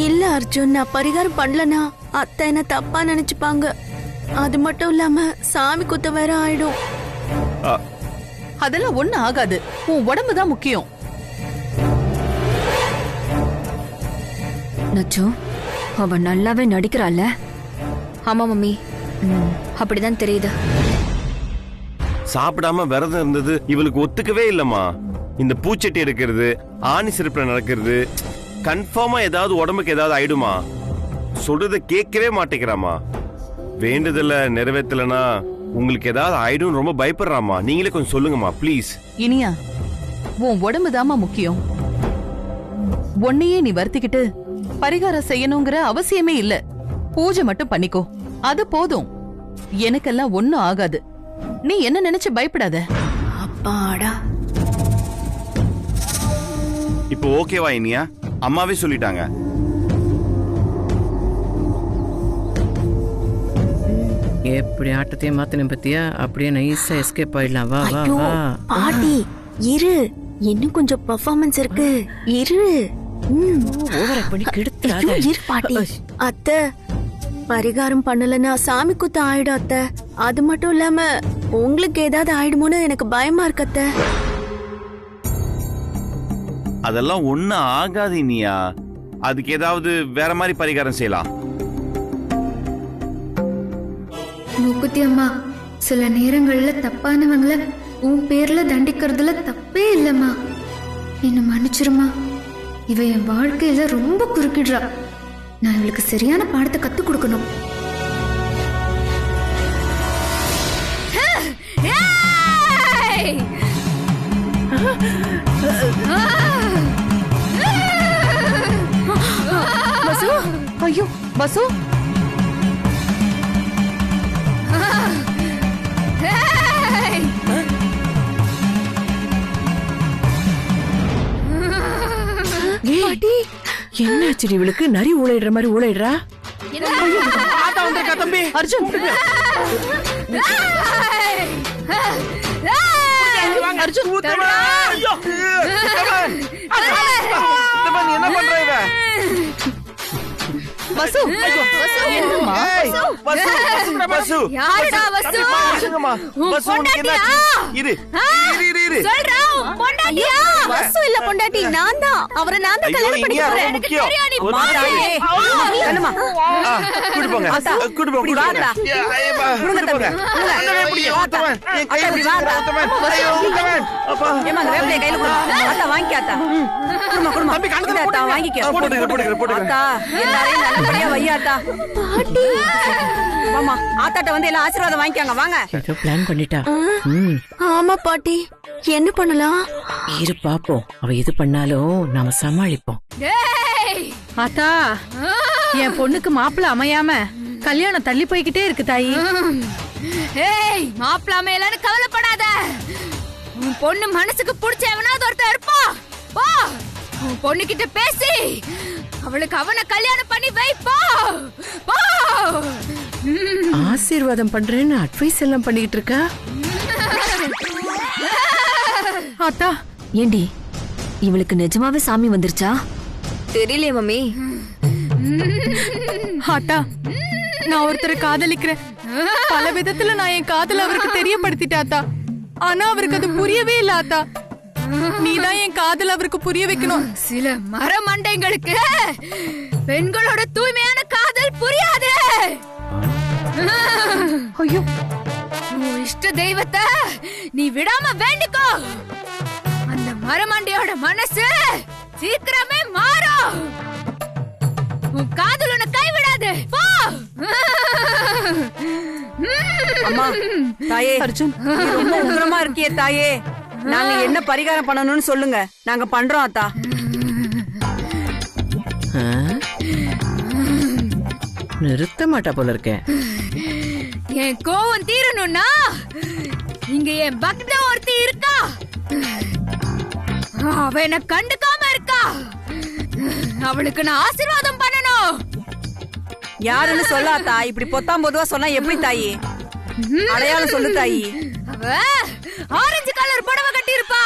இல்ல அர்ஜுன், நான் பரிகாரம் பண்ணலனா அத்தை என்ன தப்பா நினைச்சுப்பாங்க. அது மட்டும் இல்லாம சாமி குத்த வேற ஆயிடும். அதெல்லாம் ஒண்ணு ஆகாது. உன் உடம்புதான் முக்கியம். நச்சு, அவ நல்லாவே நடிக்கிறாள்ல. ஆமா மம்மி, அப்படிதான் தெரியுது. சாப்பிடாம விரதம் இருந்தது இவளுக்கு ஒத்துக்கவே இல்லம்மா. இந்த பூச்சட்டி எடுக்கிறது, ஆணி சிறப்புல நடக்கிறது, கன்ஃபார்மா ஏதாவது உடம்புக்கு ஏதாவது ஆயிடுமா? சொல்றத கேட்கவே மாட்டேங்கிறாமா. வேண்டுதல நிறைவேற்றலனா உங்களுக்கு ஏதாவது ஆயிடும் ரொம்ப பயப்படுறாமா. நீங்களே கொஞ்சம் சொல்லுங்கம்மா ப்ளீஸ். இனியா, உன் உடம்புதாமா முக்கியம். உன்னையே நீ வருத்திக்கிட்டு பரிகாரம் செய்யணுங்கிற அவசியமே இல்ல. பூஜை மட்டும் பண்ணிக்கோ, அது போதும். எனக்கெல்லாம் ஒண்ணும் ஆகாது. நீ என்ன நினைச்சு பயப்படாத. அப்பாடா. இப்போ ஓகேவா இனியா? அம்மாவே சொல்லிட்டாங்க. எப்படி ஆட்டத்தையும் மாத்தின பத்தியா? அப்படியே நைஸா எஸ்கேப் ஆயிடலாம். வா வா வா. பாட்டி இரு, இன்னும் கொஞ்சம் பெர்ஃபார்மன்ஸ் இருக்கு. இரு. ஓவரா பண்ணி கெடுத்துறாத. ஐயோ, இரு பாட்டி. அத்தை, பரிகாரம் பண்ணலன்னா சாமி குத்த ஆயிடும் அத்தை. அது மட்டும் இல்லாம உங்களுக்கு ஏதாவது ஆயிடுமோன்னு எனக்கு பயமா இருக்கு அத்தை. அதெல்லாம் ஒண்ணு ஆகாது இனியா. அதுக்கு ஏதாவது வேற மாதிரி பரிகாரம் செய்யலாம். மூக்குத்தி அம்மா, சில நேரங்கள்ல தப்பானவங்கள உன் பேர்ல தண்டிக்கிறதுல தப்பே இல்லம்மா. என்ன மன்னிச்சிருமா. இவ என் வாழ்க்கையில ரொம்ப குறுக்கிடுறா. நான் இவளுக்கு சரியான பாடத்தை கத்து கொடுக்கணும். வசு, ஐயோ வசு. என்னாச்சு இவளுக்கு? நரி ஊழையிடுற மாதிரி ஊழையிடுறா. அர்ஜுன், அர்ஜுன், என்ன பண்ற இவ? வசு, என்னம்மா? வசு, யாருடா வசு? வசு, உனக்கு என்னாச்சு? இரு இரு இரு. சொல்றா, பொண்டாட்டியா? வசு இல்ல பொண்டாட்டி, நான் தான். அவரை நான் தான் கல்யாணம் பண்ணிக்க போறேன். எனக்கு தெரியும் நீ மாறாயே. என்னம்மா? கூட்டி போங்க. கூட்டி போங்க. கூட்டி போங்க. கூட்டி போங்க. அண்ணே புடி. ஓத்தவன். என் கையில புடி. ஓத்தவன். ஐயோ, ஓத்தவன். அப்பா. ஏமா அந்த வேப்பிலைய கையில குடு. அத்தா வாங்கி அத்தா. குடுமா குடுமா. தம்பி கண்ணத்துல அத்தா வாங்கிக்க. போடுங்க. அத்தா, எல்லாரையும் நல்லபடியா வையாத்தா. பாட்டி. வாமா, ஆத்தாட்ட வந்து எல்லாம் ஆசீர்வாதம் வாங்கிக்காங்க. வாங்க. ஏதோ பிளான் பண்ணிட்டா. ஆமா பாட்டி, என்ன பண்ணலாம்? இரு பாப்போம். அவ எது பண்ணாலும் நாம சமாளிப்போம். ஆத்தா, என் பொண்ணுக்கு மாப்பிள்ள அமையாம கல்யாணம் தள்ளி போய்கிட்டே இருக்கு தாயி. ஏய், மாப்பிள்ள அமையலன்னு கவலைப்படாத. உன் பொண்ணு மனசுக்கு பிடிச்ச எவனாவது ஒருத்தர் இருப்பா. வா, உன் பொண்ணு கிட்ட பேசி அவளுக்கு அவனை கல்யாணம் பண்ணி வை. போ போ. ஆசீர்வாதம் பண்றேன்னு அட்வைஸ் எல்லாம் பண்ணிட்டு இருக்கா. ஆத்தா, ஏண்டி, இவளுக்கு நிஜமாவே சாமி வந்துருச்சா? தெரியலையே மம்மி. ஆத்தா, நான் ஒருத்தரை காதலிக்கிறேன். பல விதத்துல நான் என் காதல அவருக்கு தெரியப்படுத்திட்டாத்தா. ஆனா அவருக்கு அது புரியவே இல்ல ஆத்தா. நீதான் என் காதல் அவருக்கு புரிய வைக்கணும். சில மரமண்டைங்களுக்கு பெண்களோட தூய்மையான காதல் புரியாது. ஐயோ, உன் இஷ்ட தெய்வத்தை நீ விடாம வேண்டிக்கோ. அந்த மரமண்டையோட மனசு சீக்கிரமே மாறும். உன் காதல் உன்னை கைவிடாது. போ. அம்மா, தாயே, அர்ஜுன், நீ ரொம்ப உக்கிரமா இருக்கியே தாயே. நாங்க என்ன பரிகாரம் பண்ணணும்னு சொல்லுங்க, நாங்க பண்றோம் அத்தா. நிறுத்த மாட்டா போல இருக்கேன். என் கோவம் தீரணும்னா இங்க என் பக்த ஒருத்தி இருக்கா. அவ என்ன கண்டுக்காம இருக்கா. அவளுக்கு நான் ஆசீர்வாதம் பண்ணணும். யாருன்னு சொல்லாத்தா. இப்படி பொத்தாம் பொதுவா சொன்னா எப்படி தாயி? அடையாளம் சொல்லு தாயி. அவ ஆரஞ்சு கலர் புடவை கட்டி இருப்பா.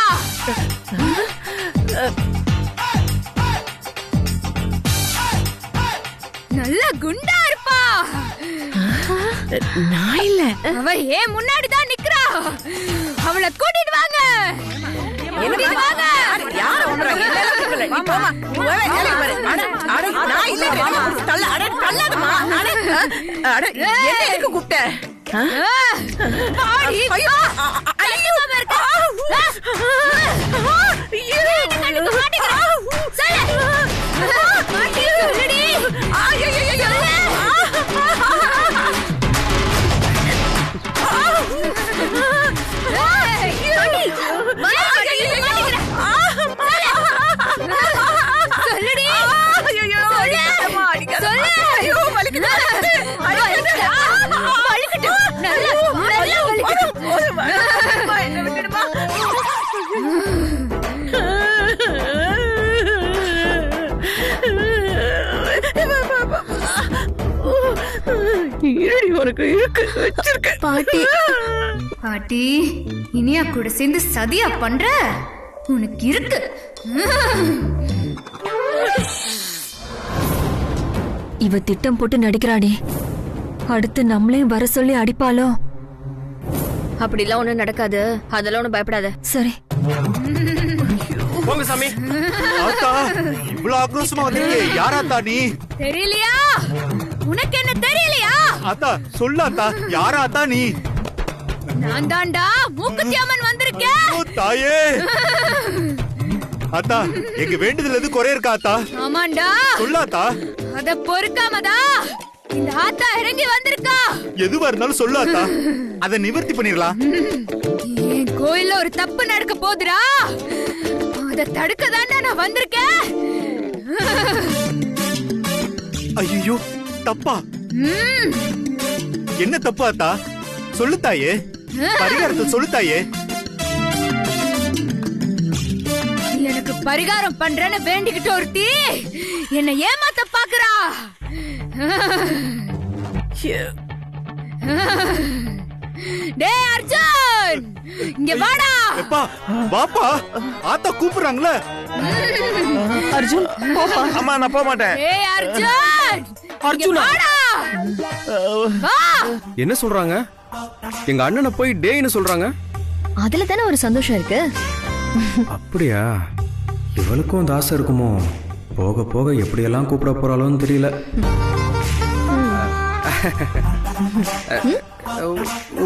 நல்ல குண்டா இருப்பா. நான் இல்ல. அவ ஏன் முன்னாடிதான் நிக்கிறா. அவளை கூட்டிட்டு வாங்க. கூட்டிட்டு வாங்க. யார ஓடுறாங்க? நீ போமா. நீ போவே வேலைக்கு பாரு. அட நான் இல்ல. தள்ள அட தள்ளாதமா. அட என்ன எதுக்கு கூப்பிட்ட? பாடி. ஐயோ ஐயோ இருக்கா. கண்ணுக்கு மாட்டிக்கிறா. சொல்லு. மாட்டி சொல்லுடி. பாட்டி பாட்டி இனியா கூட சேர்ந்து சதியா பண்ற உனக்கு இருக்கு. இவ திட்டம் போட்டு நடிக்கிறாடி. அடுத்து நம்மளையும் வர சொல்லி அடிப்பாளோ? அப்படிலாம் ஒண்ணும் நடக்காது. அதெல்லாம் ஒண்ணும் பயப்படாத. சரி போங்க சாமி. ஆத்தா இவ்வளவு ஆக்ரோஷமா வந்தீங்க. யாராத்தா நீ? தெரியலையா? உனக்கு என்ன தெரியலையா? ஆத்தா சொல்லாத்தா, யாராத்தா நீ? நான் தாண்டா மூக்குத்தி அம்மன் வந்திருக்கேன். ஓ தாயே. ஆத்தா எங்க வேண்டுதல் எது குறை இருக்கா ஆத்தா? ஆமாண்டா. சொல்லாத்தா. அத பொறுக்காமதா இந்த ஆத்தா இறங்கி வந்திருக்கா. எதுவா இருந்தாலும் சொல்லாத்தா, அதை நிவர்த்தி பண்ணிடலாம். என் கோயில்ல ஒரு தப்பு நடக்க போதுடா. அத தடுக்க தாண்டா நான் வந்திருக்கேன். ஐயோ தப்பா? என்ன தப்பு ஆத்தா? சொல்லுத்தாயே, பரிகாரத்தை சொல்லுத்தாயே. எனக்கு பரிகாரம் பண்றேன்னு வேண்டிக்கிட்டு ஒருத்தி என்ன ஏமாத்த பாக்குறா. டேய் அர்ஜுன், இங்க வாடா. எப்பா வாப்பா, ஆத்தா கூப்பிடுறாங்களே. அர்ஜுன் போப்பா. அம்மா நான் போக மாட்டேன். டேய் அர்ஜுன், அர்ஜுனா? வாடா. வா. என்ன சொல்றாங்க? எங்க அண்ணனை போய் டேய்னு சொல்றாங்க. அதுல தானே ஒரு சந்தோஷம் இருக்கு. அப்படியா? இவளுக்கும் அந்த ஆசை இருக்குமோ? போக போக எப்படியெல்லாம் கூப்பிட போறாளோன்னு தெரியல.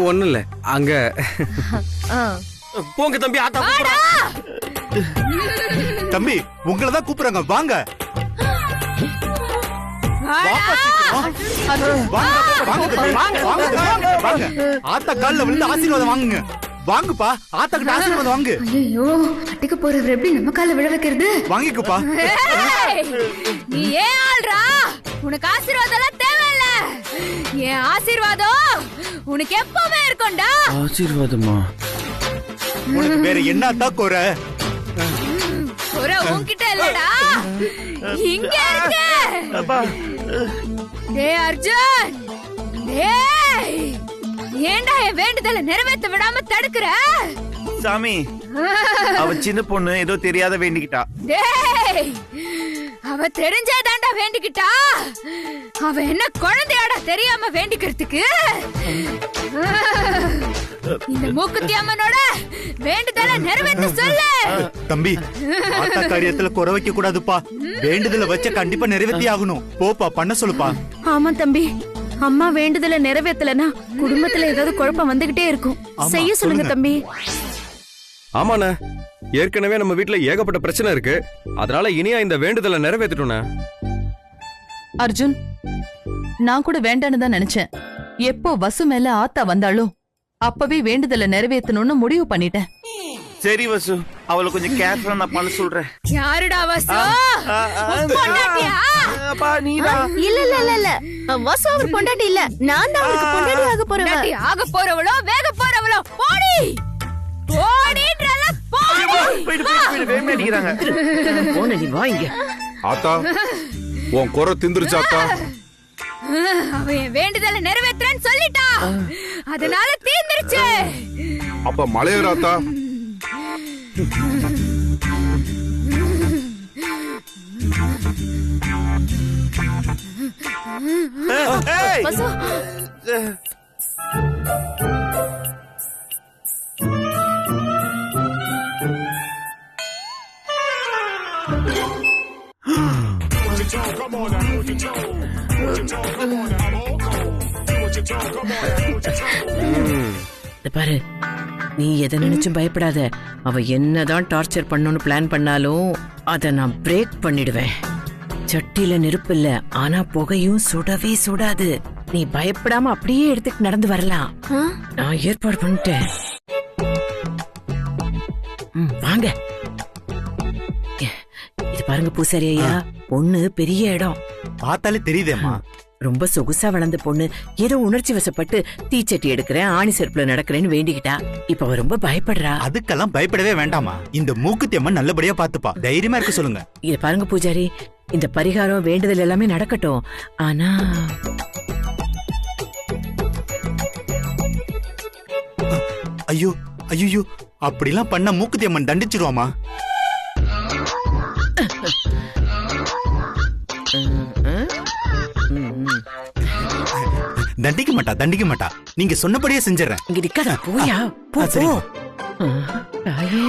ஒண்ணும் இல்ல. அங்க போங்க தம்பி. ஆத்தா வாடா. தம்பி உங்களை தான் கூப்பிடுறாங்க, வாங்க. வாடா. வாங்க. ஆத்தா கால்ல விழுந்து ஆசீர்வாதம் வாங்குங்க. வாங்குப்பா, ஆத்தா கிட்ட ஆசீர்வாதம் வாங்கு. ஐயோ அட்டிக்கு போறவர் எப்படி நம்ம கால விழ வைக்கிறது? வாங்கிக்குப்பா. ஏய், நீ ஏன் ஆள்றா? உனக்கு ஆசீர்வாதம் எல்லாம் தேவையில்ல. என் ஆசீர்வாதம் உனக்கு எப்பவுமே இருக்கும்டா. ஆசீர்வாதமா? உனக்கு வேற என்னத்தா குறை? ஒரு உன்கிட்ட இல்லடா, இங்க இருக்கு. டேய் அர்ஜுன், டேய் ஏன்டா என் வேண்டுதலை நிறைவேற்ற விடாம தடுக்கிற? சாமி அவ சின்ன பொண்ணு ஏதோ தெரியாத வேண்டிக்கிட்டா. டேய் அவ தெரிஞ்சாதாண்டா வேண்டிக்கிட்டா. அவ என்ன குழந்தையாடா தெரியாம வேண்டிக்கிறதுக்கு? இந்த மூக்குத்தி அம்மனோட வேண்டுதலை நிறைவேற்ற சொல்லு. தம்பி ஆத்தா காரியத்துல குறை வைக்க கூடாதுப்பா. வேண்டுதலை வச்ச கண்டிப்பா நிறைவேற்றி ஆகணும். போப்பா, பண்ண சொல்லுப்பா. ஆமா தம்பி, அம்மா வேண்டுதலை நிறைவேற்றலனா குடும்பத்துல ஏதாவது குழப்பம் வந்துகிட்டே இருக்கும். செய்ய சொல்லுங்க தம்பி. ஆமாண்ணே, ஏற்கனவே நம்ம வீட்டுல ஏகப்பட்ட பிரச்சனை இருக்கு. அதனால இனியா இந்த வேண்டுதலை நிறைவேற்றணும்ண்ணே. அர்ஜுன், நான் கூட வேண்டான்னு தான் நினைச்சேன். எப்போ வசு மேல ஆத்தா வந்தாலும் அப்பவே வேண்டுதலை நிறைவேற்றணும்னு முடிவு பண்ணிட்டேன். சரி வசு, அவளை கொஞ்சம் கேர்ஃபுல்லா நான் பண்ண சொல்றேன். யாருடா வசு? பொண்டாட்டியா? அப்பா நீடா. இல்ல இல்ல இல்ல இல்ல, வசு அவர் பொண்டாட்டி இல்ல, நான் தான் அவருக்கு பொண்டாட்டி ஆக போறேன். பொண்டாட்டி ஆக போறவளோ வேக போறவளோ? போடி போடின்றல போடி. போயிடு வேமே அடிக்கிறாங்க. போன நீ வா இங்க. ஆத்தா உன் குறை திந்துருச்சாத்தா? அவன் என் வேண்டுதலை நிறைவேற்றேன்னு சொல்லிட்டா, அதனால தீர்ந்துருச்சு. அப்ப மலையராத்தா? ஏய். வசு பாரு, நீ எதை நினைச்சும் பயப்படாத. அவ என்னதான் டார்ச்சர் பண்ணணும்னு பிளான் பண்ணாலும் அத நான் பிரேக் பண்ணிடுவேன். சட்டியில நெருப்பு இல்ல, ஆனா புகையும் சுடவே சுடாது. நீ பயப்படாம அப்படியே எடுத்துட்டு நடந்து வரலாம். நான் ஏற்பாடு பண்ணிட்டேன். வாங்க. இது பாருங்க பூசாரி ஐயா, பொண்ணு பெரிய இடம். பார்த்தாலே தெரியுதேம்மா. ரொம்ப சொகுசா வளர்ந்த பொண்ணு. ஏதோ உணர்ச்சி வசப்பட்டு தீச்சட்டி எடுக்கிறேன், ஆணி செருப்புல நடக்கிறேன்னு வேண்டிக்கிட்டா. இப்ப அவ ரொம்ப பயப்படுறா. அதுக்கெல்லாம் பயப்படவே வேண்டாமா. இந்த மூக்குத்தி அம்மன் நல்லபடியா பாத்துப்பா. தைரியமா இருக்க சொல்லுங்க. இத பாருங்க பூஜாரி, இந்த பரிகாரம் வேண்டுதல் எல்லாமே நடக்கட்டும். ஆனா ஐயோ ஐயோ, அப்படிலாம் பண்ண மூக்குத்தி அம்மன் தண்டிச்சிருவாமா. தண்டிக்க மாட்டா, தண்டிக்க மாட்டா. நீங்க சொன்னபடியே செஞ்சிடறேன். இங்க நிக்காத, போயா போ. சரி. தாயே.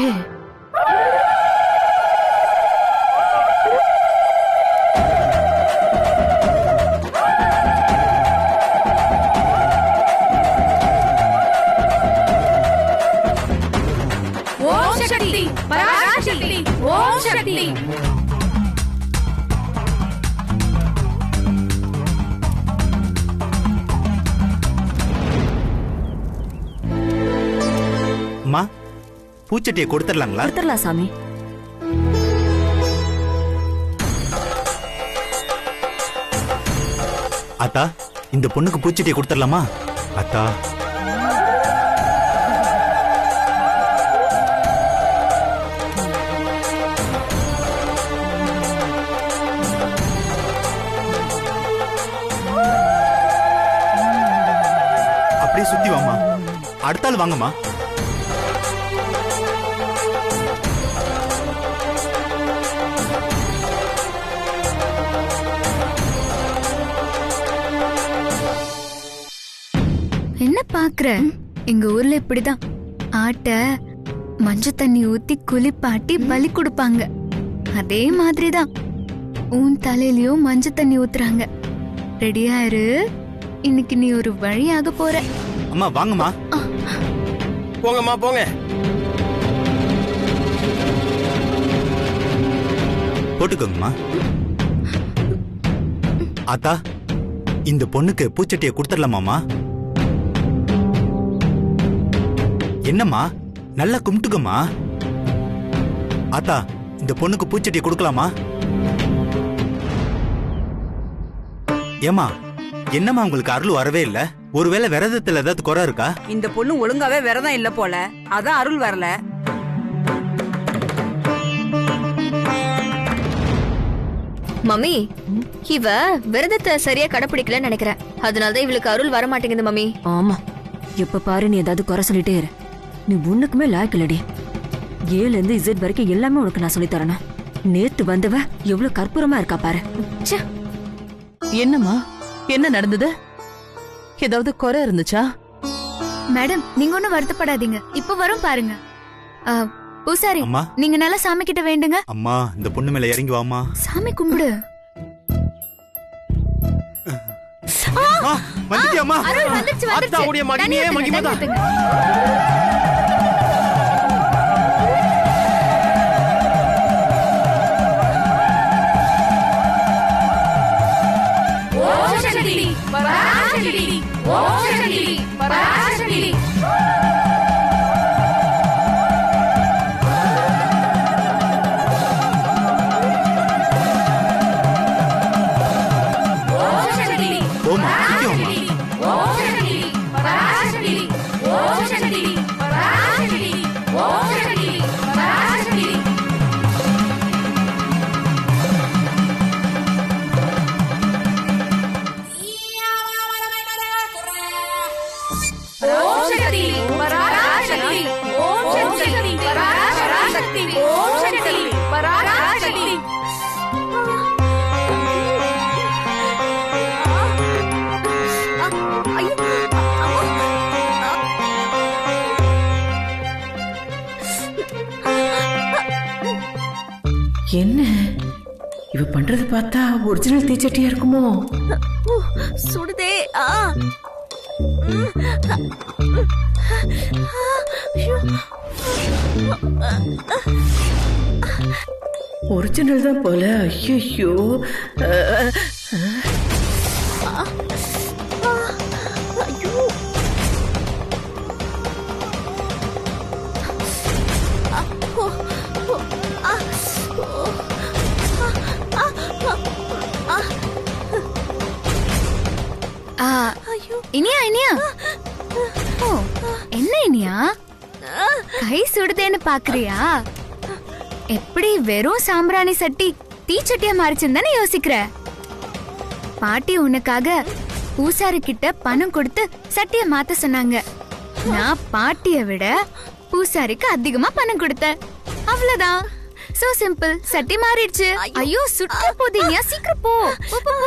ஓம் சக்தி பராசக்தி ஓம் சக்தி. அம்மா, பூச்சட்டியை கொடுத்துடலாங்களா? கொடுத்துடலாம் சாமி. அத்தா, இந்த பொண்ணுக்கு பூச்சட்டியை கொடுத்துடலாமா? அத்தா, அப்படியே சுத்தி வாமா. அடுத்தாள் வாங்கம்மா. என்ன பாக்குற? எங்க ஊர்ல இப்படிதான் ஆட்ட மஞ்ச தண்ணி ஊத்தி குளிப்பாட்டி பலி கொடுப்பாங்க. அதே மாதிரிதான் உன் தலையிலயும் மஞ்ச தண்ணி ஊத்துறாங்க. ரெடியா இரு, இன்னைக்கு நீ ஒரு வழியாக போற. அம்மா வாங்கம்மா. போங்கம்மா போங்க. போட்டுக்கோங்கம்மா. ஆத்தா, இந்த பொண்ணுக்கு பூச்சட்டியை கொடுத்துடலாமாமா? என்னம்மா, நல்லா கும்பிட்டுக்கம்மா. ஆத்தா, இந்த பொண்ணுக்கு பூச்சட்டியை கொடுக்கலாமா? ஏமா, என்னம்மா உங்களுக்கு அருள் வரவே இல்ல? ஒருவேளை விரதத்துல ஏதாவது குறை இருக்கா? இந்த பொண்ணு ஒழுங்காவே விரதம் இல்ல போல, அதான் அருள் வரல. மம்மி, இவ விரதத்தை சரியா கடைபிடிக்கலன்னு நினைக்கிறேன். அதனாலதான் இவளுக்கு அருள் வர மாட்டேங்குது மம்மி. ஆமா, எப்ப பாரு நீ ஏதாவது குறை சொல்லிட்டே இரு. நீ ஒண்ணுக்குமே லாய்க்கு இல்லடி. ஏல இருந்து இசட் வரைக்கும் எல்லாமே உனக்கு நான் சொல்லி தரணும். நேத்து வந்தவ எவ்வளவு கற்பூரமா இருக்கா பாரு. என்னம்மா, என்ன நடந்தது? ஏதாவது குறை இருந்துச்சா? மேடம், நீங்க ஒண்ணும் வருத்தப்படாதீங்க. இப்ப வரும் பாருங்க. பூசாரி, அம்மா. நீங்க நல்லா சாமி கிட்ட வேண்டுங்க. அம்மா, இந்த பொண்ணு மேல இறங்கி வாமா. சாமி கும்பிடு. வந்துட்டியாம்மா? அருள் வந்துருச்சு, வந்துருச்சு. அத்தாவுடைய மகிமையே தண்ணி மகிமை தான். ஊத்துங்க. ஓம் சக்தி பராசக்தி ஓம் சக்தி பராசக்தி. போமா, சீக்கிரமா. ஓம் சக்தி பராசக்தி ஓம் சக்தி பராசக்தி ஓம் சக்தி பராசக்தி. இவ பண்றது பார்த்தா ஒரிஜினல் தீச்சட்டியா இருக்குமோ? சுடுதே. ஒரிஜினல் தான் போல. ஐயோ, இனியா இனியா. ஓ, என்ன இனியா கை சுடுதேன்னு பாக்குறியா? எப்படி வெறும் சாம்பிராணி சட்டி தீச்சட்டியா மாறிச்சுன்னு யோசிக்கிற? பாட்டி உனக்காக பூசாரி கிட்ட பணம் கொடுத்து சட்டிய மாத்த சொன்னாங்க. நான் பாட்டிய விட பூசாரிக்கு அதிகமா பணம் கொடுத்தேன். அவ்வளவுதான். So simple. சட்டி மாறிடுச்சு. ஐயோ சுட்டு போதீங்க. சீக்கிரம் போ போ போ.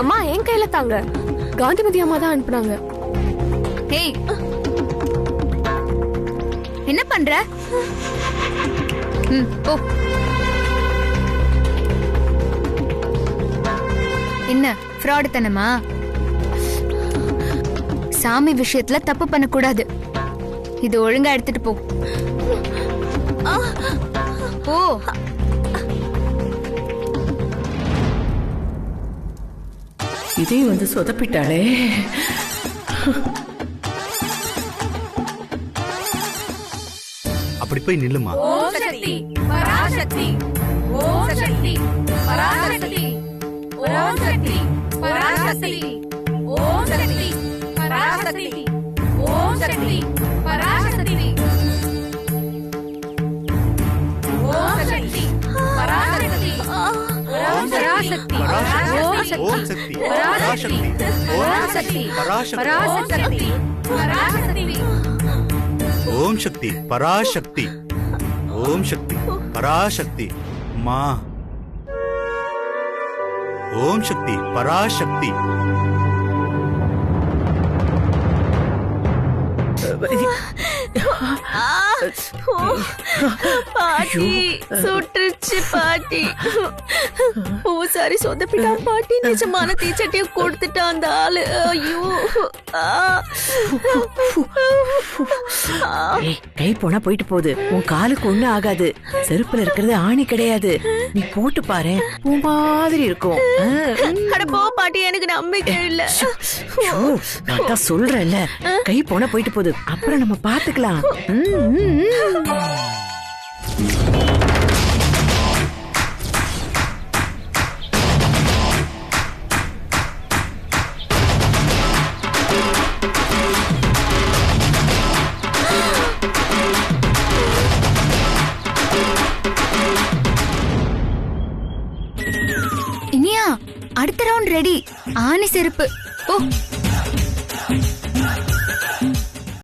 அம்மா என் கையில தாங்க. காந்திமதி அம்மா தான் அனுப்புனாங்க. ஏய், என்ன பண்ற? ஓ, என்ன ஃப்ராட் தனமா? சாமி விஷயத்துல தப்பு பண்ண கூடாது. இது ஒழுங்கா எடுத்துட்டு போ. ஓ, இதே வந்து சொதப்பிட்டாளே. அப்படி போய் நில்லுமா. ஓம் சக்தி பராசக்தி. ஓம் சக்தி பராசக்தி. ஓம் சக்தி பராசக்தி. ஓம் சக்தி பராசக்தி. ஓம் சக்தி பராசக்தி. ஓம் சக்தி பராசக்தி. ஓம் சக்தி பராசக்தி. ஓம் சக்தி பராசக்தி. ஓம் சக்தி பராசக்தி. ஓம் சக்தி பராசக்தி. மா ஓம் சக்தி பராசக்தி. பாட்டி சுட்டுருச்சு பாட்டி. பூசாரி சொதப்பிட்டா பாட்டி. நிஜமான தீச்சட்டிய கொடுத்துட்டா அந்த ஆளு. ஐயோ, கை போனா போயிட்டு போகுது. உன் காலுக்கு ஒண்ணு ஆகாது. செருப்புல இருக்கிறது ஆணி கிடையாது. நீ போட்டு பாரு, பூ மாதிரி இருக்கும். அட போ பாட்டி, எனக்கு நம்பிக்கை இல்ல. நான் தான் சொல்றேன்ல, கை போனா போயிட்டு போகுது. அப்புறம் நம்ம பாத்துக்கலாம். இனியா அடுத்த ரவுண்ட் ரெடி. ஆணி செருப்பு. ஓ